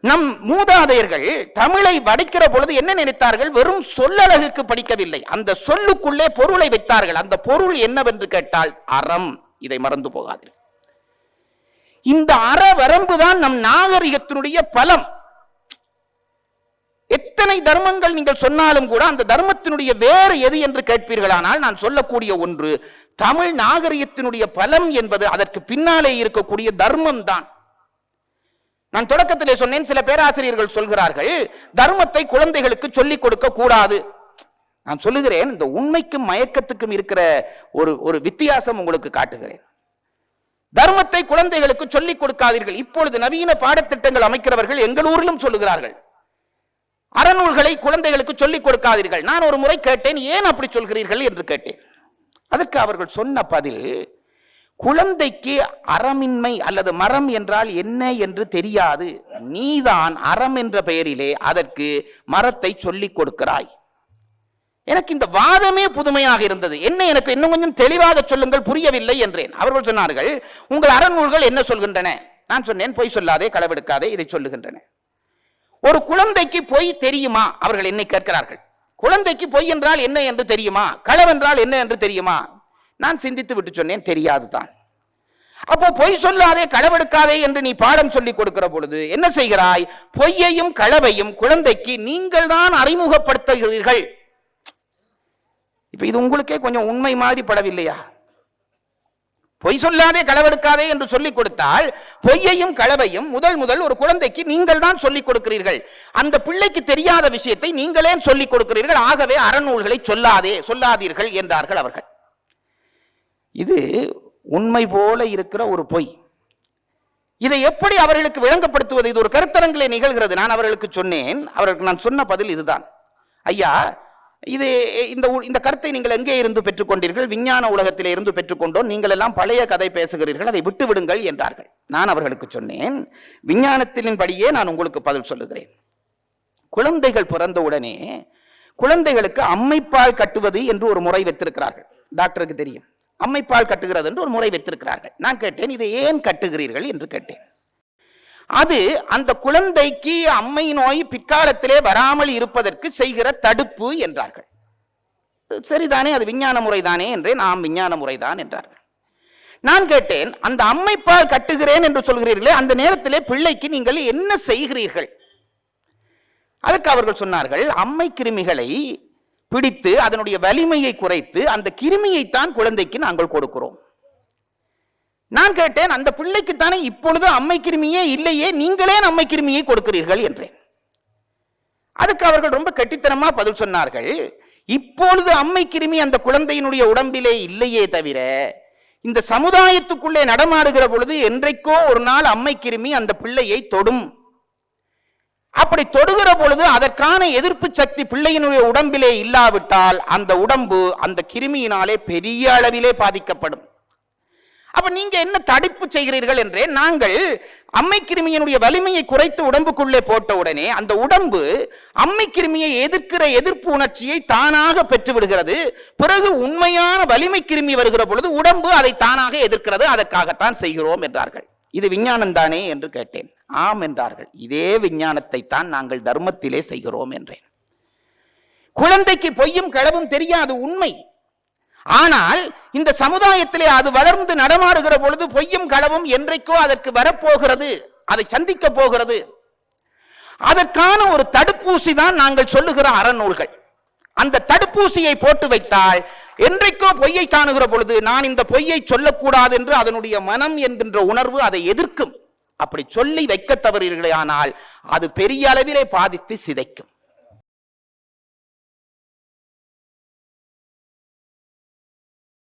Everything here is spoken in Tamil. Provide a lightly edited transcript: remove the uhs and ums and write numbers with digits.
நம் மூதாதையர்கள் தமிழை படிக்கிற பொழுது என்ன நினைத்தார்கள்? வெறும் சொல்லழகுக்கு படிக்கவில்லை, அந்த சொல்லுக்குள்ளே பொருளை வைத்தார்கள். அந்த பொருள் என்னவென்று கேட்டால் அறம். இதை மறந்து போகாதீர்கள். இந்த அற வரம்புதான் நம் நாகரிகத்தினுடைய பலம். எத்தனை தர்மங்கள் நீங்கள் சொன்னாலும் கூட அந்த தர்மத்தினுடைய வேறு எது என்று கேட்பீர்களானால் நான் சொல்லக்கூடிய ஒன்று, தமிழ் நாகரிகத்தினுடைய பலம் என்பது அதற்கு பின்னாலே இருக்கக்கூடிய தர்மம் தான். நான் தொடக்கத்திலே சொன்னேன், சில பேராசிரியர்கள் சொல்கிறார்கள் தர்மத்தை குழந்தைகளுக்கு சொல்லிக் கொடுக்க கூடாது. நான் சொல்லுகிறேன், இந்த உண்மைக்கும் மயக்கத்துக்கும் இருக்கிற ஒரு வித்தியாசம் உங்களுக்கு காட்டுகிறேன். தர்மத்தை குழந்தைகளுக்கு சொல்லிக் கொடுக்காதீர்கள். இப்பொழுது நவீன பாடத்திட்டங்கள் அமைக்கிறவர்கள் எங்கள் ஊரிலும் சொல்லுகிறார்கள், அறநூல்களை குழந்தைகளுக்கு சொல்லிக் கொடுக்காதீர்கள். நான் ஒரு முறை கேட்டேன், ஏன் அப்படி சொல்கிறீர்கள் என்று கேட்டேன். அதற்கு அவர்கள் சொன்ன பதில், குழந்தைக்கு அறமின்மை அல்லது மரம் என்றால் என்ன என்று தெரியாது, நீதான் அறம் என்ற பெயரிலே அதற்கு மரத்தை சொல்லிக் கொடுக்கிறாய். எனக்கு இந்த வாதமே புதுமையாக இருந்தது. என்ன, எனக்கு இன்னும் கொஞ்சம் தெளிவாக சொல்லுங்கள், புரியவில்லை என்றேன். அவர்கள் சொன்னார்கள், உங்கள் அறநூல்கள் என்ன சொல்கின்றன? நான் சொன்னேன், பொய் சொல்லாதே, களவெடுக்காதே, இதை சொல்லுகின்றன. ஒரு குழந்தைக்கு பொய் தெரியுமா? அவர்கள் என்னை கேட்கிறார்கள், குழந்தைக்கு பொய் என்றால் என்ன என்று தெரியுமா? களவென்றால் என்ன என்று தெரியுமா? நான் சிந்தித்து விட்டு சொன்னேன், தெரியாதுதான். அப்போ பொய் சொல்லாதே, களவெடுக்காதே என்று நீ பாடம் சொல்லிக் கொடுக்கிற பொழுது என்ன செய்கிறாய்? பொய்யையும் களவையும் குழந்தைக்கு நீங்கள் தான் அறிமுகப்படுத்துகிறீர்கள். இப்ப இது உங்களுக்கே கொஞ்சம் உண்மை மாதிரி படவில்லையா? பொய் சொல்லாதே, களவெடுக்காதே என்று சொல்லிக் கொடுத்தால் பொய்யையும் களவையும் முதல் ஒரு குழந்தைக்கு நீங்கள் தான் சொல்லிக் கொடுக்கிறீர்கள். அந்த பிள்ளைக்கு தெரியாத விஷயத்தை நீங்களே சொல்லிக் கொடுக்கிறீர்கள். ஆகவே அறநூல்களை சொல்லாதீர்கள் என்றார்கள் அவர்கள். இது உண்மை போல இருக்கிற ஒரு பொய். இதை எப்படி அவர்களுக்கு விளங்கப்படுத்துவது? இது ஒரு கருத்தரங்கிலே நிகழ்கிறது. நான் அவர்களுக்கு சொன்னேன், அவர்களுக்கு நான் சொன்ன பதில் இதுதான், ஐயா, இது இந்த கருத்தை நீங்கள் எங்கே இருந்து பெற்றுக்கொண்டீர்கள்? விஞ்ஞான உலகத்திலே இருந்து பெற்றுக்கொண்டோம், நீங்கள் எல்லாம் பழைய கதை பேசுகிறீர்கள், அதை விட்டு விடுங்கள் என்றார்கள். நான் அவர்களுக்கு சொன்னேன், விஞ்ஞானத்தின்படியே நான் உங்களுக்கு பதில் சொல்லுகிறேன். குழந்தைகள் பிறந்தவுடனே குழந்தைகளுக்கு அம்மைப்பால் கட்டுவது என்று ஒரு முறை வைத்திருக்கிறார்கள். டாக்டருக்கு தெரியும், அம்மைப்பால் கட்டுகிறது என்று ஒரு முறை வைத்திருக்கிறார்கள். நான் கேட்டேன், இதை ஏன் கட்டுகிறீர்கள் என்று கேட்டேன். அது அந்த குழந்தைக்கு அம்மை நோய் பிற்காலத்திலே வராமல் இருப்பதற்கு செய்கிற தடுப்பு என்றார்கள். சரிதானே, அது விஞ்ஞான முறைதானே என்றேன். நாம் விஞ்ஞான முறைதான் என்றார்கள். நான் கேட்டேன், அந்த அம்மைப்பால் கட்டுகிறேன் என்று சொல்கிறீர்களே, அந்த நேரத்திலே பிள்ளைக்கு நீங்கள் என்ன செய்கிறீர்கள்? அதற்கு அவர்கள் சொன்னார்கள், அம்மை கிருமிகளை பிடித்து அதனுடைய வலிமையை குறைத்து அந்த கிருமியைத்தான் குழந்தைக்கு நாங்கள் கொடுக்கிறோம். நான் கேட்டேன், அந்த பிள்ளைக்குத்தானே இப்பொழுது அம்மை கிருமியே இல்லையே, நீங்களே அம்மை கிருமியை கொடுக்கிறீர்கள் என்றேன். அதுக்கு அவர்கள் ரொம்ப கெட்டித்தனமா பதில் சொன்னார்கள், இப்பொழுது அம்மை கிருமி அந்த குழந்தையினுடைய உடம்பிலே இல்லையே தவிர இந்த சமுதாயத்துக்குள்ளே நடமாடுகிற பொழுது என்றைக்கோ ஒரு நாள் அம்மை கிருமி அந்த பிள்ளையை தொடும். அப்படி தொடுகிற பொழுது அதற்கான எதிர்ப்பு சக்தி பிள்ளையினுடைய உடம்பிலே இல்லாவிட்டால் அந்த உடம்பு அந்த கிருமியினாலே பெரிய அளவிலே பாதிக்கப்படும். அப்ப நீங்க என்ன தடுப்பு செய்கிறீர்கள் என்றே, நாங்கள் அம்மை கிருமியினுடைய வலிமையை குறைத்து உடம்புக்குள்ளே போட்ட உடனே அந்த உடம்பு அம்மை கிருமியை எதிர்க்கிற எதிர்ப்பு உணர்ச்சியை தானாக பெற்று விடுகிறது. பிறகு உண்மையான வலிமை கிருமி வருகிற பொழுது உடம்பு அதை தானாக எதிர்க்கிறது. அதற்காகத்தான் செய்கிறோம் என்றார்கள். இது விஞ்ஞானம் தானே என்று கேட்டேன். ஆம் என்றார்கள். இதே விஞ்ஞானத்தை தான் நாங்கள் தர்மத்திலே செய்கிறோம் என்றேன். குழந்தைக்கு பொய்யும் களவும் தெரியாது, உண்மை. ஆனால் இந்த சமுதாயத்திலே அது வளர்ந்து நடமாடுகிற பொழுது பொய்யும் களவும் என்றைக்கோ அதற்கு வரப்போகிறது, அதை சந்திக்க போகிறது. அதற்கான ஒரு தடுப்பூசி தான் நாங்கள் சொல்லுகிற அறநூல்கள். அந்த தடுப்பூசியை போட்டு வைத்தால் என்றைக்கோ பொய்யை காணுகிற பொழுது நான் இந்த பொய்யை சொல்லக்கூடாது என்று அதனுடைய மனம் என்கின்ற உணர்வு அதை எதிர்க்கும். அப்படி சொல்லி வைக்க தவறீர்களே ஆனால் அது பெரிய அளவிலே பாதித்து சிதைக்கும்.